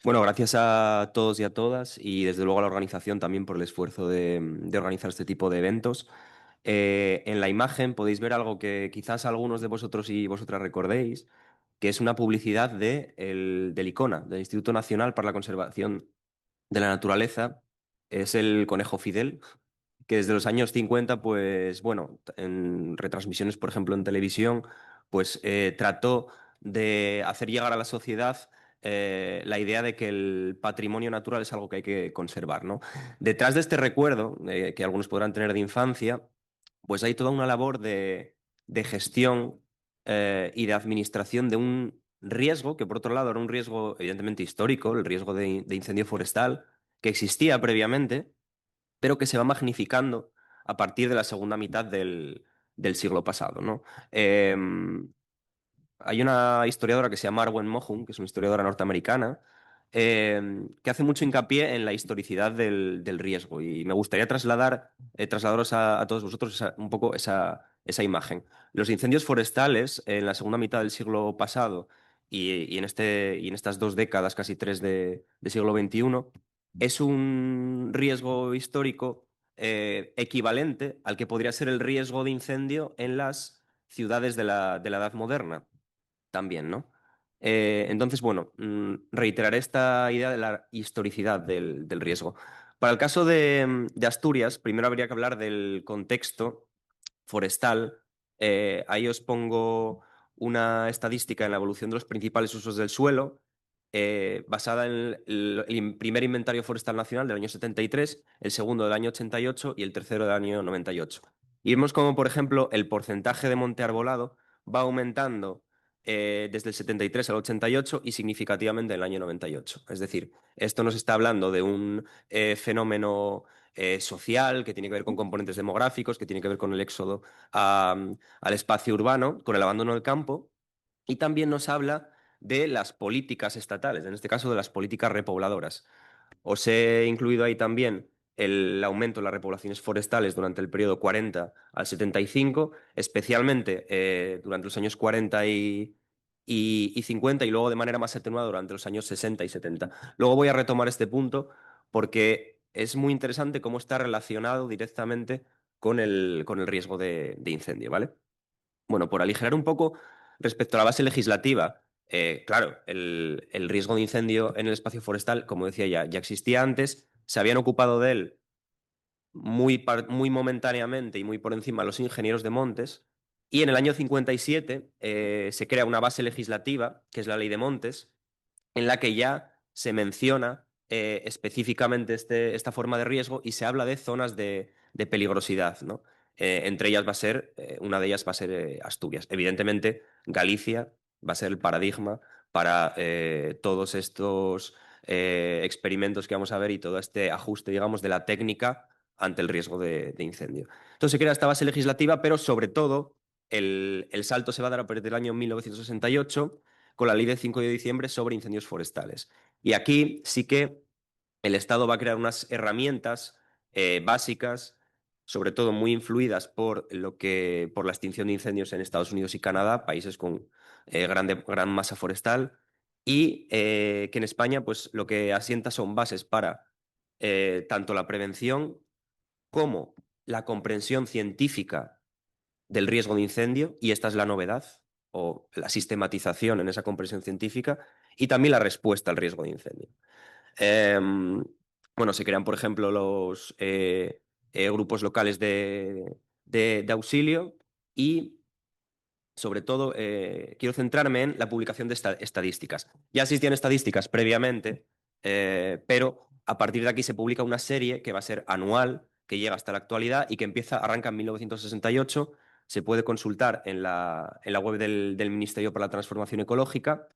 Bueno, gracias a todos y a todas y desde luego a la organización también por el esfuerzo de organizar este tipo de eventos. En la imagen podéis ver algo que quizás algunos de vosotros y vosotras recordéis, que es una publicidad del ICONA, del Instituto Nacional para la Conservación de la Naturaleza. Es el conejo Fidel, que desde los años 50, pues bueno, en retransmisiones, por ejemplo, en televisión, pues trató de hacer llegar a la sociedad la idea de que el patrimonio natural es algo que hay que conservar, ¿no? Detrás de este recuerdo, que algunos podrán tener de infancia, pues hay toda una labor de gestión y de administración de un riesgo, que por otro lado era un riesgo evidentemente histórico, el riesgo de incendio forestal, que existía previamente pero que se va magnificando a partir de la segunda mitad del siglo pasado, ¿no? Eh, Hay una historiadora que se llama Arwen Mohun, que es una historiadora norteamericana, que hace mucho hincapié en la historicidad del riesgo y me gustaría trasladaros a todos vosotros un poco esa imagen. Los incendios forestales en la segunda mitad del siglo pasado y en estas 2 décadas, casi tres de siglo XXI, es un riesgo histórico equivalente al que podría ser el riesgo de incendio en las ciudades de la Edad Moderna también, ¿no? Entonces, bueno, reiteraré esta idea de la historicidad del riesgo. Para el caso de Asturias, primero habría que hablar del contexto forestal. Ahí os pongo una estadística en la evolución de los principales usos del suelo, basada en el primer inventario forestal nacional del año 73, el segundo del año 88 y el tercero del año 98. Y vemos como, por ejemplo, el porcentaje de monte arbolado va aumentando desde el 73 al 88 y significativamente en el año 98. Es decir, esto nos está hablando de un fenómeno social que tiene que ver con componentes demográficos, que tiene que ver con el éxodo a- al espacio urbano, con el abandono del campo, y también nos habla de las políticas estatales, en este caso de las políticas repobladoras. Os he incluido ahí también el aumento de las repoblaciones forestales durante el periodo 40 al 75, especialmente durante los años 40 y 50 y luego de manera más atenuada durante los años 60 y 70. Luego voy a retomar este punto porque es muy interesante cómo está relacionado directamente con el riesgo de incendio, ¿vale? Bueno, por aligerar un poco respecto a la base legislativa, claro, el riesgo de incendio en el espacio forestal, como decía ya existía antes, se habían ocupado de él muy momentáneamente y muy por encima los ingenieros de montes, y en el año 57 se crea una base legislativa, que es la Ley de Montes, en la que ya se menciona específicamente esta forma de riesgo y se habla de zonas de peligrosidad, ¿no? Entre ellas una de ellas va a ser Asturias. Evidentemente, Galicia va a ser el paradigma para todos estos experimentos que vamos a ver y todo este ajuste, digamos, de la técnica ante el riesgo de incendio. Entonces se crea esta base legislativa, pero sobre todo el salto se va a dar a partir del año 1968 con la ley del 5 de diciembre sobre incendios forestales. Y aquí sí que el Estado va a crear unas herramientas básicas, sobre todo muy influidas por la extinción de incendios en Estados Unidos y Canadá, países con gran masa forestal, y que en España pues, lo que asienta son bases para tanto la prevención como la comprensión científica del riesgo de incendio, y esta es la novedad, o la sistematización en esa comprensión científica, y también la respuesta al riesgo de incendio. Eh, bueno, se crean, por ejemplo, los grupos locales de auxilio y, sobre todo, quiero centrarme en la publicación de estadísticas. Ya existían estadísticas previamente, pero a partir de aquí se publica una serie que va a ser anual, que llega hasta la actualidad y que arranca en 1968. Se puede consultar en la web del Ministerio para la Transformación Ecológica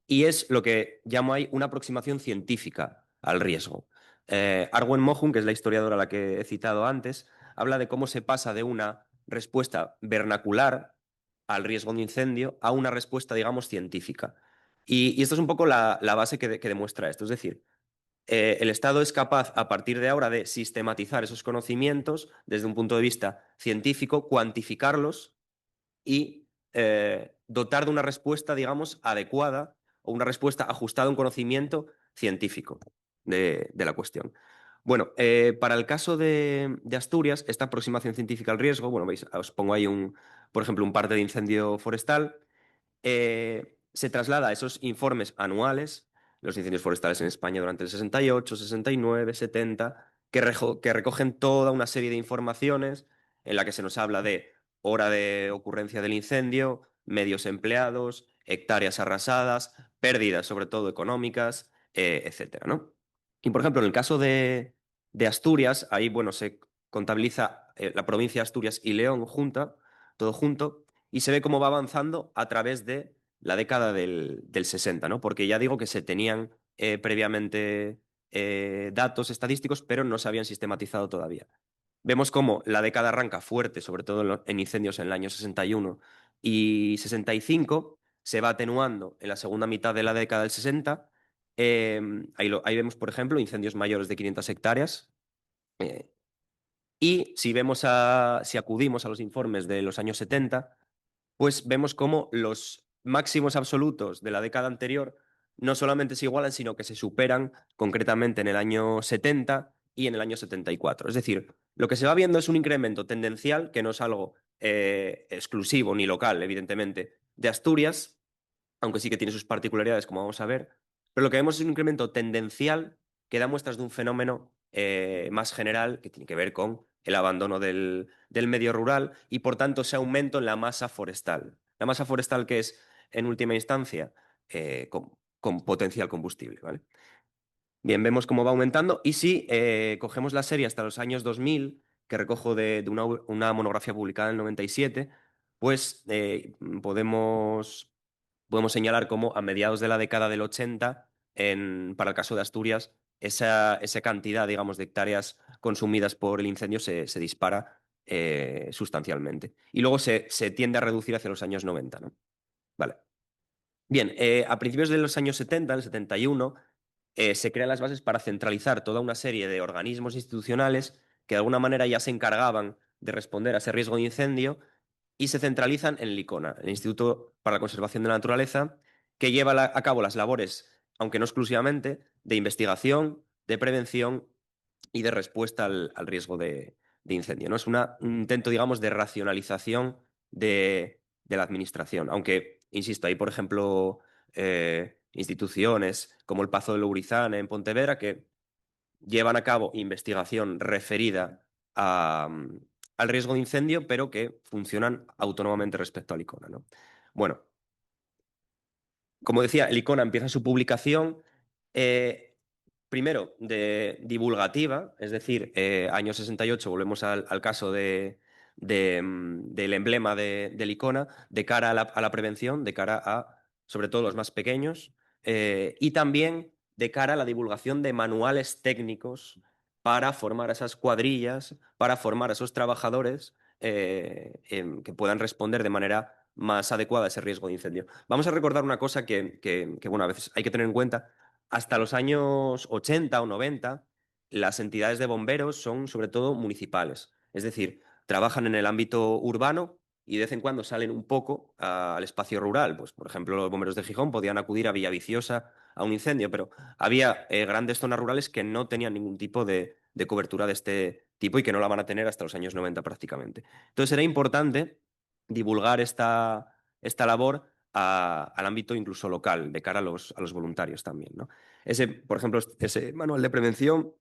y es lo que llamo ahí una aproximación científica al riesgo. Arwen Mohun, que es la historiadora a la que he citado antes, habla de cómo se pasa de una respuesta vernacular al riesgo de incendio a una respuesta, digamos, científica. Y esto es un poco la base que demuestra esto. Es decir, el Estado es capaz, a partir de ahora, de sistematizar esos conocimientos desde un punto de vista científico, cuantificarlos y dotar de una respuesta, digamos, adecuada o una respuesta ajustada a un conocimiento científico de la cuestión. Bueno, para el caso de Asturias, esta aproximación científica al riesgo, bueno, veis, os pongo ahí por ejemplo, un parte de incendio forestal, se traslada a esos informes anuales, los incendios forestales en España durante el 68, 69, 70, que recogen toda una serie de informaciones en la que se nos habla de hora de ocurrencia del incendio, medios empleados, hectáreas arrasadas, pérdidas sobre todo económicas, etcétera, ¿no? Y por ejemplo, en el caso de Asturias, ahí bueno, se contabiliza la provincia de Asturias y León todo junto, y se ve cómo va avanzando a través de la década del 60, ¿no? Porque ya digo que se tenían previamente datos estadísticos, pero no se habían sistematizado todavía. Vemos cómo la década arranca fuerte, sobre todo en incendios en el año 61 y 65, se va atenuando en la segunda mitad de la década del 60. Ahí vemos, por ejemplo, incendios mayores de 500 hectáreas. eh, y si acudimos a los informes de los años 70, pues vemos cómo los máximos absolutos de la década anterior no solamente se igualan, sino que se superan concretamente en el año 70 y en el año 74. Es decir, lo que se va viendo es un incremento tendencial, que no es algo exclusivo ni local, evidentemente, de Asturias, aunque sí que tiene sus particularidades, como vamos a ver, pero lo que vemos es un incremento tendencial que da muestras de un fenómeno más general que tiene que ver con el abandono del medio rural y, por tanto, ese aumento en la masa forestal. La masa forestal que es, en última instancia, con potencial combustible, ¿vale? Bien, vemos cómo va aumentando y si cogemos la serie hasta los años 2000, que recojo de una monografía publicada en el 97, pues podemos señalar cómo a mediados de la década del 80, para el caso de Asturias, esa cantidad, digamos, de hectáreas consumidas por el incendio se dispara sustancialmente. Y luego se tiende a reducir hacia los años 90, ¿no? Vale. Bien, a principios de los años 70, en el 71, se crean las bases para centralizar toda una serie de organismos institucionales que de alguna manera ya se encargaban de responder a ese riesgo de incendio y se centralizan en el ICONA, el Instituto para la Conservación de la Naturaleza, que lleva a cabo las labores, aunque no exclusivamente, de investigación, de prevención y de respuesta al riesgo de incendio, ¿no? Es un intento, digamos, de racionalización de la administración, aunque, insisto, hay, por ejemplo, instituciones como el Pazo de Lourizán en Pontevedra que llevan a cabo investigación referida al riesgo de incendio, pero que funcionan autónomamente respecto al ICONA, ¿no? Bueno, como decía, el ICONA empieza su publicación eh, primero de divulgativa, es decir, año 68, volvemos al caso del emblema del ICONA, de cara a la prevención, de cara a, sobre todo, los más pequeños, y también de cara a la divulgación de manuales técnicos para formar a esas cuadrillas, para formar a esos trabajadores que puedan responder de manera más adecuada a ese riesgo de incendio. Vamos a recordar una cosa bueno, a veces hay que tener en cuenta. Hasta los años 80 o 90, las entidades de bomberos son sobre todo municipales. Es decir, trabajan en el ámbito urbano y de vez en cuando salen un poco al espacio rural. Pues, por ejemplo, los bomberos de Gijón podían acudir a Villaviciosa a un incendio, pero había grandes zonas rurales que no tenían ningún tipo de cobertura de este tipo y que no la van a tener hasta los años 90 prácticamente. Entonces era importante divulgar esta labor al ámbito incluso local, de cara a los voluntarios también, ¿no? Por ejemplo, ese manual de prevención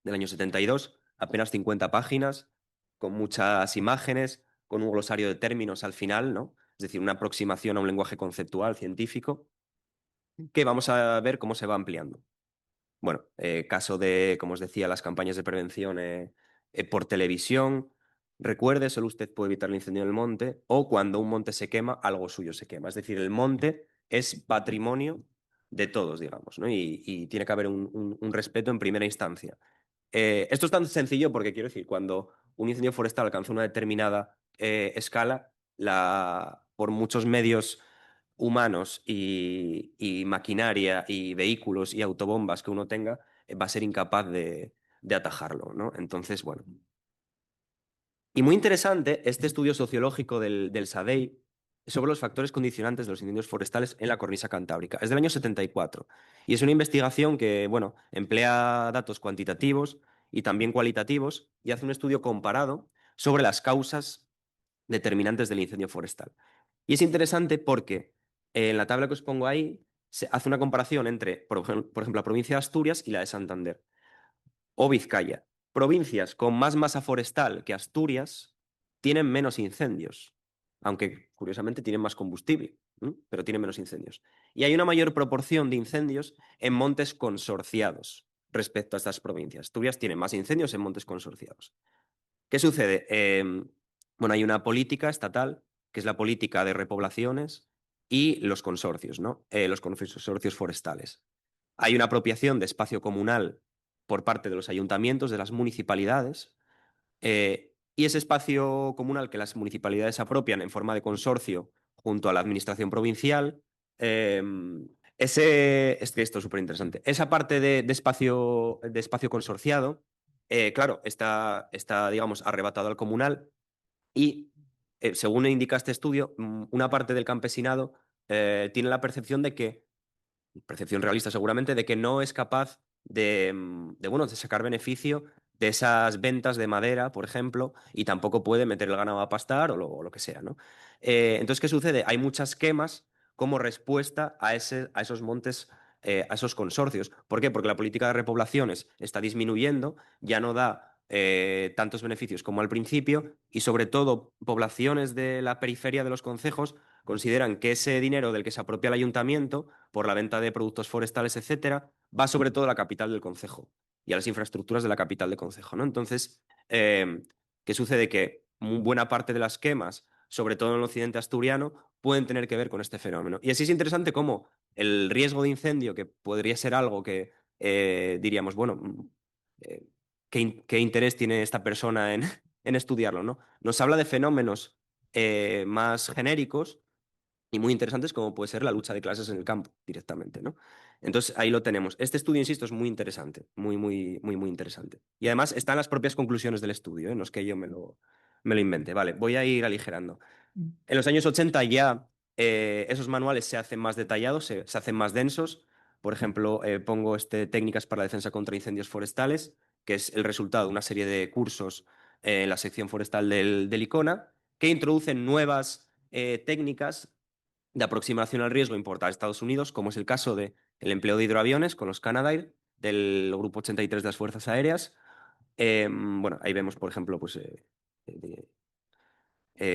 del año 72, apenas 50 páginas, con muchas imágenes, con un glosario de términos al final, ¿no? Es decir, una aproximación a un lenguaje conceptual, científico, que vamos a ver cómo se va ampliando. Bueno, caso de, como os decía, las campañas de prevención por televisión. Recuerde, solo usted puede evitar el incendio en el monte o cuando un monte se quema, algo suyo se quema. Es decir, el monte es patrimonio de todos, digamos, ¿no? Y tiene que haber un respeto en primera instancia. Esto es tan sencillo porque quiero decir, cuando un incendio forestal alcanza una determinada escala, por muchos medios humanos y maquinaria y vehículos y autobombas que uno tenga, va a ser incapaz de atajarlo, ¿no? Entonces, bueno. Y muy interesante este estudio sociológico del SADEI, sobre los factores condicionantes de los incendios forestales en la cornisa cantábrica. Es del año 74 y es una investigación que, bueno, emplea datos cuantitativos y también cualitativos y hace un estudio comparado sobre las causas determinantes del incendio forestal. Y es interesante porque en la tabla que os pongo ahí se hace una comparación entre, por ejemplo, la provincia de Asturias y la de Santander o Vizcaya. Provincias con más masa forestal que Asturias tienen menos incendios, aunque curiosamente tienen más combustible, ¿m? Pero tienen menos incendios. Y hay una mayor proporción de incendios en montes consorciados respecto a estas provincias. Asturias tiene más incendios en montes consorciados. ¿Qué sucede? Bueno, hay una política estatal, que es la política de repoblaciones y los consorcios, ¿no? Los consorcios forestales. Hay una apropiación de espacio comunal por parte de los ayuntamientos, de las municipalidades, y ese espacio comunal que las municipalidades apropian en forma de consorcio junto a la administración provincial, eh, es que esto es súper interesante. Esa parte de espacio consorciado, claro, está, digamos, arrebatado al comunal y, según indica este estudio, una parte del campesinado tiene la percepción de que percepción realista seguramente, de que no es capaz bueno, de sacar beneficio de esas ventas de madera, por ejemplo, y tampoco puede meter el ganado a pastar o lo que sea, ¿no? Entonces, ¿qué sucede? Hay muchas quemas como respuesta a esos montes, a esos consorcios. ¿Por qué? Porque la política de repoblaciones está disminuyendo, ya no da tantos beneficios como al principio, y sobre todo poblaciones de la periferia de los concejos consideran que ese dinero del que se apropia el ayuntamiento por la venta de productos forestales, etcétera, va sobre todo a la capital del concejo y a las infraestructuras de la capital del concejo, ¿no? Entonces, ¿qué sucede? Que muy buena parte de las quemas, sobre todo en el occidente asturiano, pueden tener que ver con este fenómeno. Y así es interesante cómo el riesgo de incendio, que podría ser algo que diríamos, bueno, ¿qué interés tiene esta persona en, en estudiarlo, ¿no? Nos habla de fenómenos más genéricos y muy interesantes como puede ser la lucha de clases en el campo directamente, ¿no? Entonces ahí lo tenemos. Este estudio, insisto, es muy interesante, muy interesante. Y además están las propias conclusiones del estudio, ¿eh? No es que yo me lo invente. Vale, voy a ir aligerando. En los años 80 ya esos manuales se hacen más detallados, se hacen más densos. Por ejemplo, pongo técnicas para la defensa contra incendios forestales, que es el resultado de una serie de cursos en la sección forestal del ICONA, que introducen nuevas técnicas de aproximación al riesgo importada a Estados Unidos, como es el caso del empleo de hidroaviones con los Canadair del Grupo 83 de las Fuerzas Aéreas. Bueno, ahí vemos, por ejemplo, pues,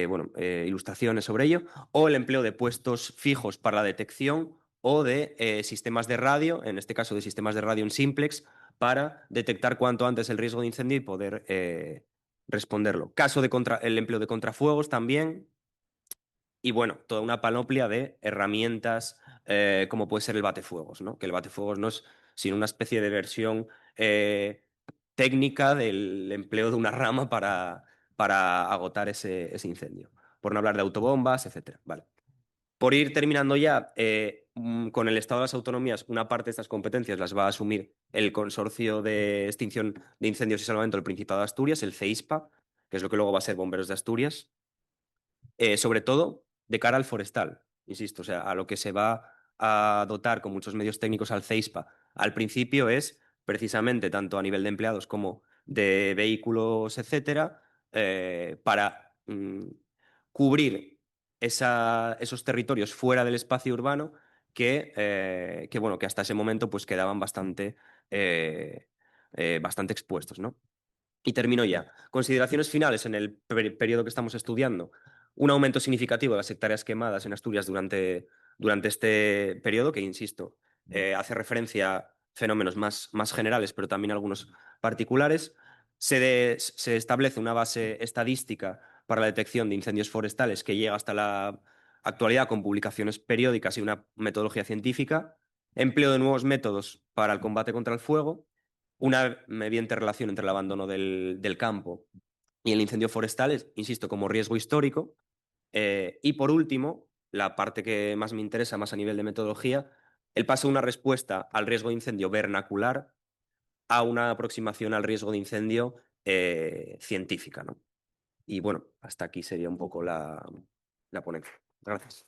bueno, ilustraciones sobre ello, o el empleo de puestos fijos para la detección o de sistemas de radio, en este caso de sistemas de radio en simplex, para detectar cuanto antes el riesgo de incendio y poder responderlo. Caso de el empleo de contrafuegos también, y bueno, toda una panoplia de herramientas como puede ser el batefuegos, ¿no? Que el batefuegos no es sino una especie de versión técnica del empleo de una rama para agotar ese incendio. Por no hablar de autobombas, etcétera. Vale. Por ir terminando ya, con el Estado de las Autonomías, una parte de estas competencias las va a asumir el Consorcio de Extinción de Incendios y Salvamento del Principado de Asturias, el CEISPA, que es lo que luego va a ser Bomberos de Asturias, sobre todo de cara al forestal, insisto, o sea, a lo que se va a dotar con muchos medios técnicos al CEISPA al principio es precisamente tanto a nivel de empleados como de vehículos, etcétera, para cubrir esos territorios fuera del espacio urbano bueno, que hasta ese momento pues quedaban eh, bastante expuestos, ¿no? Y termino ya. Consideraciones finales en el periodo que estamos estudiando. Un aumento significativo de las hectáreas quemadas en Asturias durante este periodo, que, insisto, hace referencia a fenómenos más generales, pero también algunos particulares. Se establece una base estadística para la detección de incendios forestales que llega hasta la actualidad con publicaciones periódicas y una metodología científica. Empleo de nuevos métodos para el combate contra el fuego, una evidente relación entre el abandono del campo y el incendio forestal, insisto, como riesgo histórico. Y por último, la parte que más me interesa, más a nivel de metodología, el paso de una respuesta al riesgo de incendio vernacular a una aproximación al riesgo de incendio científica, ¿no? Y bueno, hasta aquí sería un poco la ponencia. Gracias.